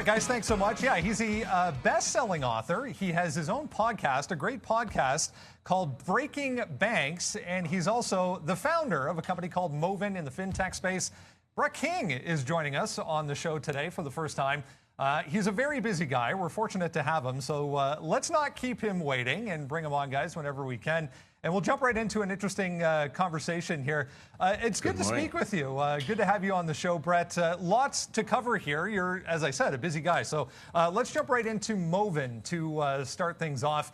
right, guys, thanks so much. Yeah, he's a best-selling author. He has his own podcast, a great podcast called Breaking Banks, and he's also the founder of a company called Moven in the fintech space. Brett King is joining us on the show today for the first time. He's a very busy guy. We're fortunate to have him, so let's not keep him waiting and bring him on, guys, whenever we can. And we'll jump right into an interesting conversation here. It's good to speak with you. Good to have you on the show, Brett. Lots to cover here. You're, as I said, a busy guy. So let's jump right into Moven to start things off.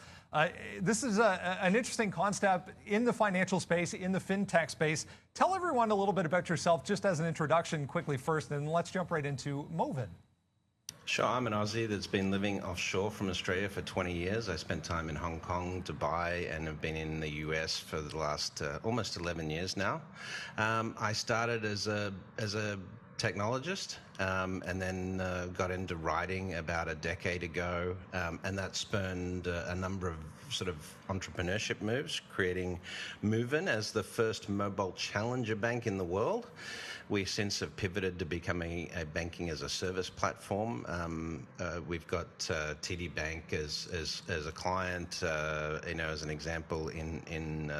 This is an interesting concept in the financial space, in the fintech space. Tell everyone a little bit about yourself, just as an introduction quickly first, and let's jump right into Moven. Sure, I'm an Aussie that's been living offshore from Australia for 20 years. I spent time in Hong Kong, Dubai, and have been in the US for the last almost 11 years now. I started as a technologist and then got into writing about a decade ago, and that spurned a number of sort of entrepreneurship moves, creating Moven as the first mobile challenger bank in the world. We since have pivoted to becoming a banking as a service platform. We've got TD Bank as a client, as an example in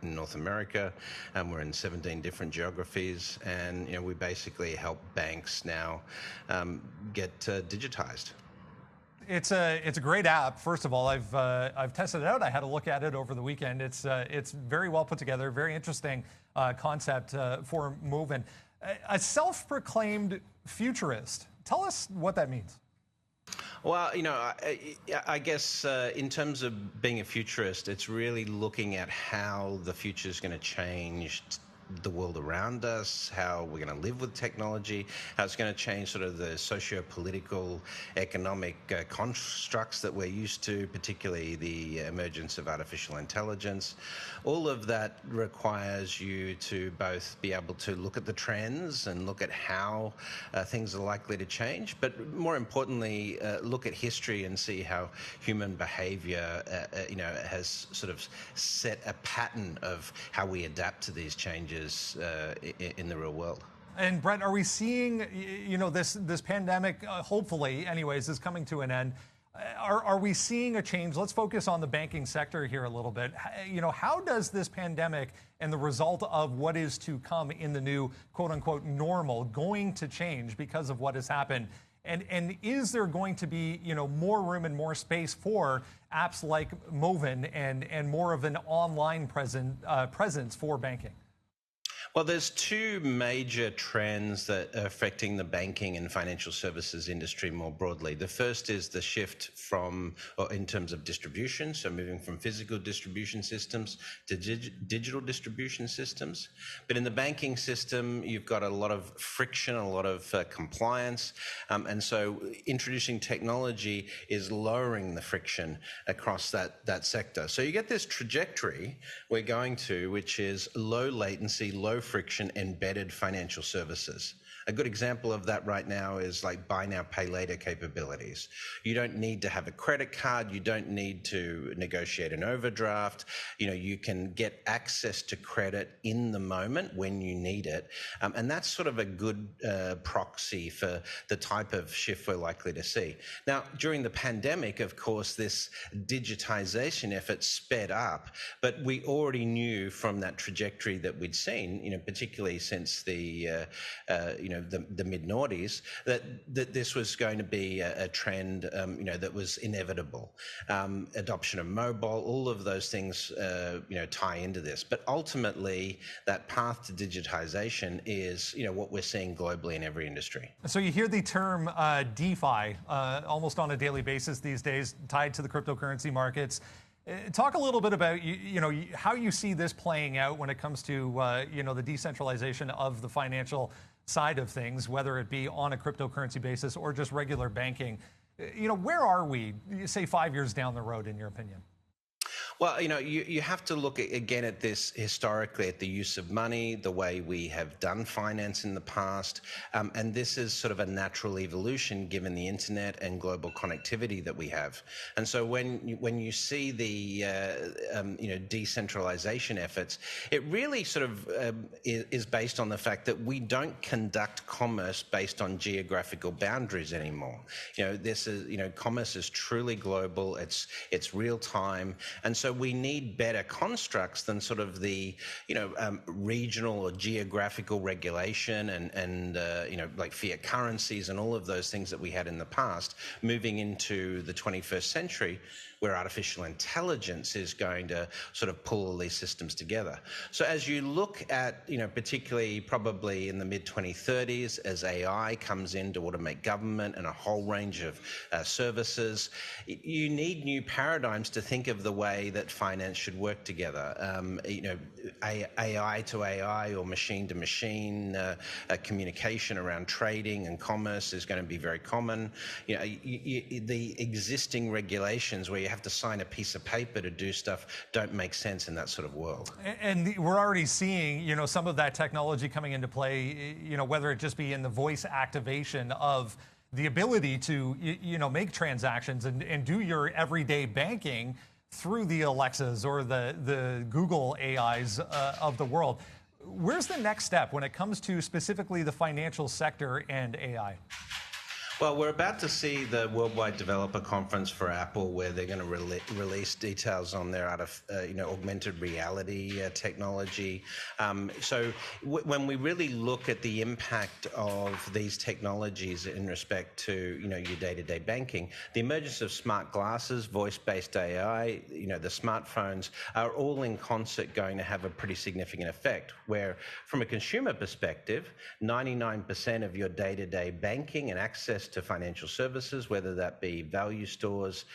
North America, and we're in 17 different geographies, and we basically help banks now get digitized. It's a great app. First of all, I've tested it out. I had a look at it over the weekend. It's very well put together, very interesting concept for Moven. A self-proclaimed futurist. Tell us what that means. Well, I guess in terms of being a futurist, it's really looking at how the future is going to change the world around us, how we're going to live with technology, how it's going to change sort of the socio-political, economic constructs that we're used to, particularly the emergence of artificial intelligence. All of that requires you to both be able to look at the trends and look at how things are likely to change, but more importantly, look at history and see how human behavior, has sort of set a pattern of how we adapt to these changes in the real world. And Brett, are we seeing, this pandemic, hopefully, anyways, is coming to an end? Are we seeing a change? Let's focus on the banking sector here a little bit. How does this pandemic and the result of what is to come in the new quote-unquote normal going to change because of what has happened? And is there going to be, more room and more space for apps like Moven and more of an online presence for banking? Well, there's two major trends that are affecting the banking and financial services industry more broadly. The first is the shift in terms of distribution, so moving from physical distribution systems to digital distribution systems. But in the banking system, you've got a lot of friction, a lot of compliance, and so introducing technology is lowering the friction across that sector. So you get this trajectory we're going to, which is low latency, low friction embedded financial services. A good example of that right now is like buy now, pay later capabilities. You don't need to have a credit card. You don't need to negotiate an overdraft. You can get access to credit in the moment when you need it. And that's sort of a good proxy for the type of shift we're likely to see. Now, during the pandemic, of course, this digitization effort sped up, but we already knew from that trajectory that we'd seen, particularly since the mid-noughties, that this was going to be a trend, that was inevitable. Adoption of mobile, all of those things, tie into this. But ultimately, that path to digitization is, what we're seeing globally in every industry. So you hear the term DeFi almost on a daily basis these days, tied to the cryptocurrency markets. Talk a little bit about how you see this playing out when it comes to the decentralization of the financial side of things, whether it be on a cryptocurrency basis or just regular banking. Where are we, say, 5 years down the road, in your opinion? Well, you have to look again at this historically, at the use of money, the way we have done finance in the past, and this is sort of a natural evolution given the internet and global connectivity that we have. And so when you see the decentralization efforts, it really sort of is based on the fact that we don't conduct commerce based on geographical boundaries anymore. This is commerce is truly global. It's real time, and so we need better constructs than sort of the regional or geographical regulation and like fiat currencies and all of those things that we had in the past, moving into the 21st century, where artificial intelligence is going to sort of pull all these systems together. So as you look at, particularly probably in the mid-2030s, as AI comes in to automate government and a whole range of services, you need new paradigms to think of the way that finance should work together. AI to AI or machine to machine communication around trading and commerce is going to be very common. The existing regulations where you have to sign a piece of paper to do stuff don't make sense in that sort of world. And we're already seeing, some of that technology coming into play, whether it just be in the voice activation of the ability to, make transactions and do your everyday banking through the Alexas or the Google AIs of the world. Where's the next step when it comes to specifically the financial sector and AI? Well, we're about to see the Worldwide Developer Conference for Apple, where they're going to release details on their augmented reality technology. So when we really look at the impact of these technologies in respect to your day-to-day banking, the emergence of smart glasses, voice-based AI, the smartphones are all in concert going to have a pretty significant effect. Where, from a consumer perspective, 99% of your day-to-day banking and access to financial services, whether that be value stores,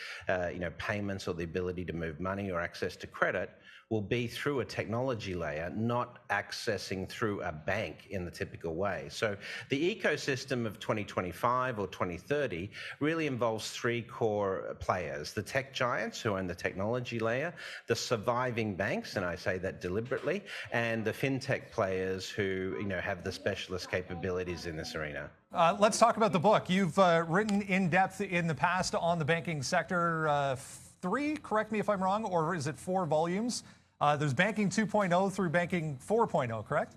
payments, or the ability to move money or access to credit, will be through a technology layer, not accessing through a bank in the typical way. So the ecosystem of 2025 or 2030 really involves three core players: the tech giants who own the technology layer, the surviving banks, and I say that deliberately, and the fintech players who have the specialist capabilities in this arena. Let's talk about the book. You've written in depth in the past on the banking sector. 3, correct me if I'm wrong, or is it 4 volumes? There's Banking 2.0 through Banking 4.0, correct?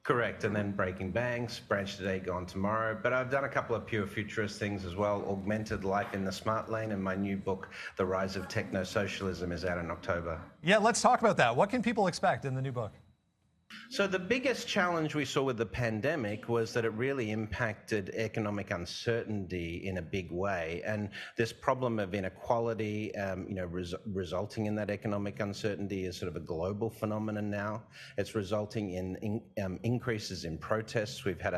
Correct, and then Breaking Banks, Branch Today, Gone Tomorrow. But I've done a couple of pure futurist things as well. Augmented Life in the Smart Lane, and my new book, The Rise of Techno-socialism, is out in October. Yeah, let's talk about that. What can people expect in the new book? So the biggest challenge we saw with the pandemic was that it really impacted economic uncertainty in a big way, and this problem of inequality, resulting in that economic uncertainty is sort of a global phenomenon now. It's resulting in increases in protests. We've had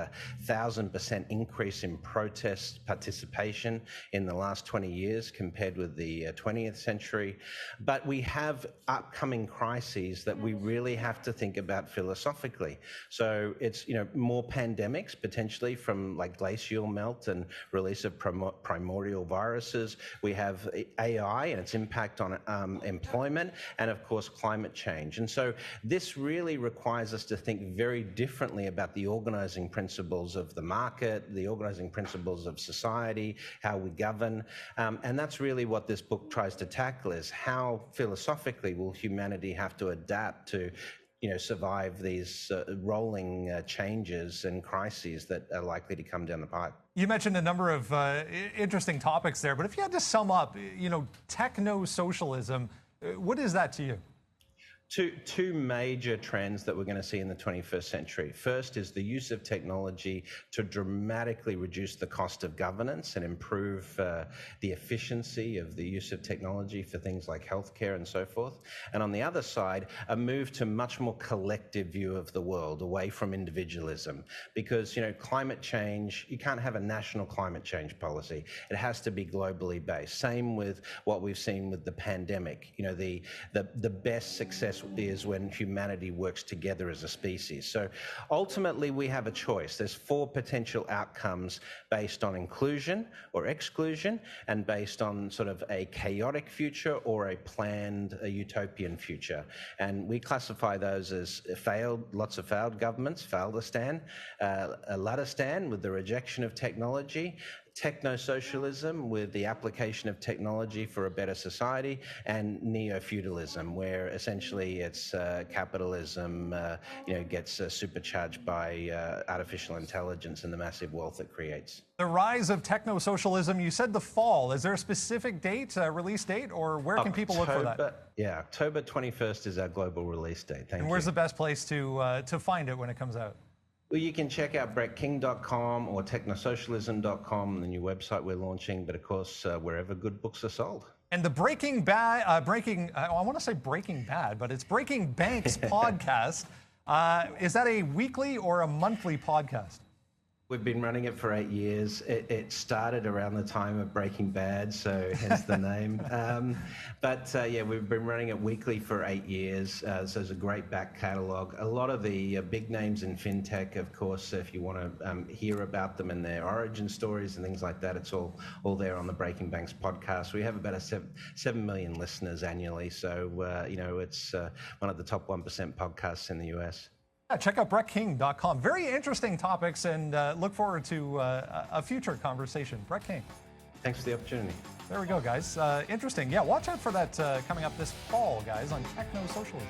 1,000% increase in protest participation in the last 20 years compared with the 20th century. But we have upcoming crises that we really have to think about philosophically. So it's, more pandemics potentially from like glacial melt and release of primordial viruses. We have AI and its impact on employment, and of course climate change. And so this really requires us to think very differently about the organizing principles of the market, the organizing principles of society, how we govern. And that's really what this book tries to tackle, is how philosophically will humanity have to adapt to survive these rolling changes and crises that are likely to come down the pipe. You mentioned a number of interesting topics there, but if you had to sum up, techno-socialism, what is that to you? Two major trends that we're going to see in the 21st century. First is the use of technology to dramatically reduce the cost of governance and improve the efficiency of the use of technology for things like healthcare and so forth. And on the other side, a move to much more collective view of the world, away from individualism. Because, climate change, you can't have a national climate change policy. It has to be globally based. Same with what we've seen with the pandemic. The best success success is when humanity works together as a species. So ultimately, we have a choice. There's 4 potential outcomes based on inclusion or exclusion, and based on sort of a chaotic future or a planned, a utopian future. And we classify those as lots of failed governments, Faildistan, a Ladistan with the rejection of technology, Techno-socialism with the application of technology for a better society, and neo-feudalism, where essentially it's capitalism gets supercharged by artificial intelligence and the massive wealth it creates. The rise of techno-socialism, you said the fall. Is there a specific date, release date, or where can people look for that? Yeah, October 21st is our global release date. Thank you. And where's the best place to find it when it comes out? Well, you can check out brettking.com or technosocialism.com, the new website we're launching, but of course, wherever good books are sold. And the Breaking Bad, I want to say Breaking Bad, but it's Breaking Banks podcast. Is that a weekly or a monthly podcast? We've been running it for 8 years. It started around the time of Breaking Bad, so hence the name. Yeah, we've been running it weekly for 8 years. So there's a great back catalogue. A lot of the big names in fintech, of course, if you want to hear about them and their origin stories and things like that, it's all there on the Breaking Banks podcast. We have about 7 million listeners annually, so it's one of the top 1% podcasts in the US. Yeah, check out brettking.com. Very interesting topics, and look forward to a future conversation. Brett King. Thanks for the opportunity. There we go, guys. Interesting. Yeah, watch out for that coming up this fall, guys, on Techno-socialism.